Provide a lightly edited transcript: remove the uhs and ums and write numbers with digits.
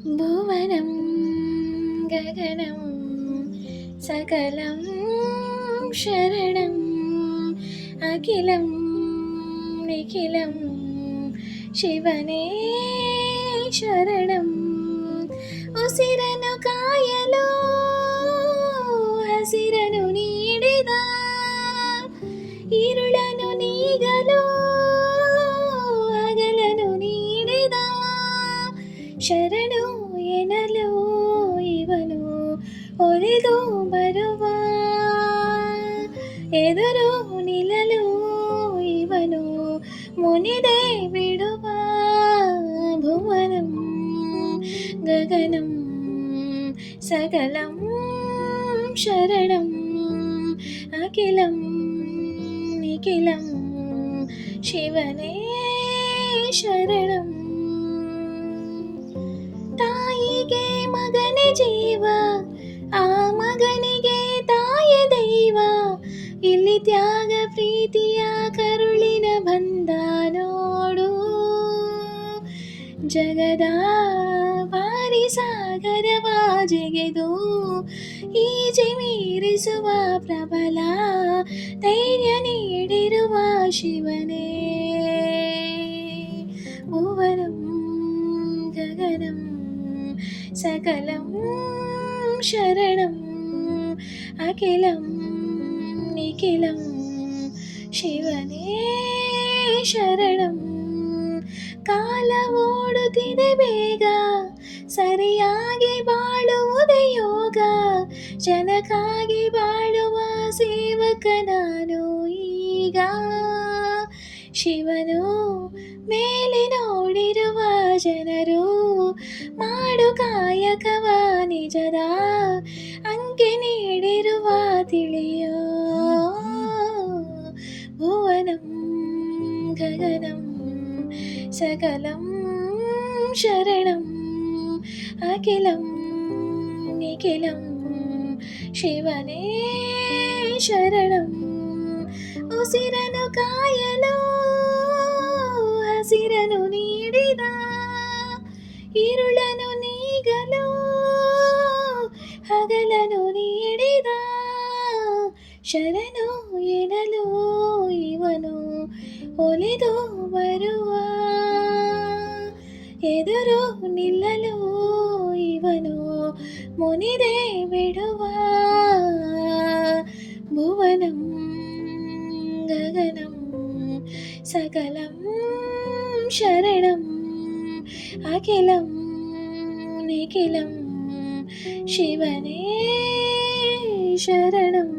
ഭുവനം ഗഗനം സകലം ശരണം അഖിലം നിഖിലം ശിവനേ ശരണം ಉಸಿರನು ಕಾಯಲು ಹಸಿರನು ನೀಡಿದ ഇരുಳನು ನೀಗಲು ಹಗಲನು ನೀಡಿದ ಶರಣು ಎನ್ನಲು ಇವನು ಒಲಿದು ಬರುವ ಎದುರು ನಿಲ್ಲಲು ಇವನು ಮುನಿದೆ ಬಿಡುವ ಭುವನಂ ಗಗನಂ ಸಕಲಂ ಶರಣಂ ಅಖಿಲಂ ನಿಖಿಲಂ ಶಿವನೇ ಶರಣಂ ತಾಯಿಗೆ ಮಗನೇ ಜೀವ ಆ ಮಗನಿಗೆ ತಾಯ ದೈವ ಇಲ್ಲಿ ತ್ಯಾಗ ಪ್ರೀತಿಯ ಕರುಳಿನ ಬಂಧ ನೋಡು ಜಗದ ಭಾರಿ ಸಾಗರವ ಜಗೆದು ಈಜೆ ಮೀರಿಸುವ ಪ್ರಬಲ ಧೈರ್ಯ ನೀಡಿರುವ ಶಿವನೇ ಭುವನಂ ಗಗನಂ ಸಕಲಂ ಶರಣಂ ಅಖಿಲಂ ನಿಖಿಲಂ ಶಿವನೇ ಶರಣಂ ಕಾಲ ಓಡುತ್ತಿದೆ ಬೇಗ ಸರಿಯಾಗಿ ಬಾಳುವುದೇ ಯೋಗ ಜನಕ್ಕಾಗಿ ಬಾಳುವ ಸೇವಕ ನಾನು ಈಗ ಶಿವನು ಮೇಲೆ ನೋಡಿರುವ ಜನರು ಮಾಡು ಕಾಯಕವ ನಿಜದ ಅಂಕೆ ನೀಡಿರುವ ತಿಳಿಯೋ ಭುವನಂ ಗಗನಂ ಸಕಲಂ ಶರಣಂ ಅಖಿಲಂ ನಿಖಿಲಂ ಶಿವನೇ ಶರಣಂ ಉಸಿರನು ಕಾಯಲು ಹಸಿರನು ನೀಡಿದ ഇരുಳನು ನೀಗಲು ಹಗಲನು ನೀಡಿದ ಶರಣು ಎನ್ನಲು ಇವನು ಒಲಿದು ಬರುವ ಎದುರು ನಿಲ್ಲಲು ಇವನು ಮುನಿದೆ ಬಿಡುವ ಭುವನಂ ಗಗನಂ ಸಕಲಂ ಶರಣಂ ಅಖಿಲಂ ನಿಖಿಲಂ ಶಿವನೇ ಶರಣಂ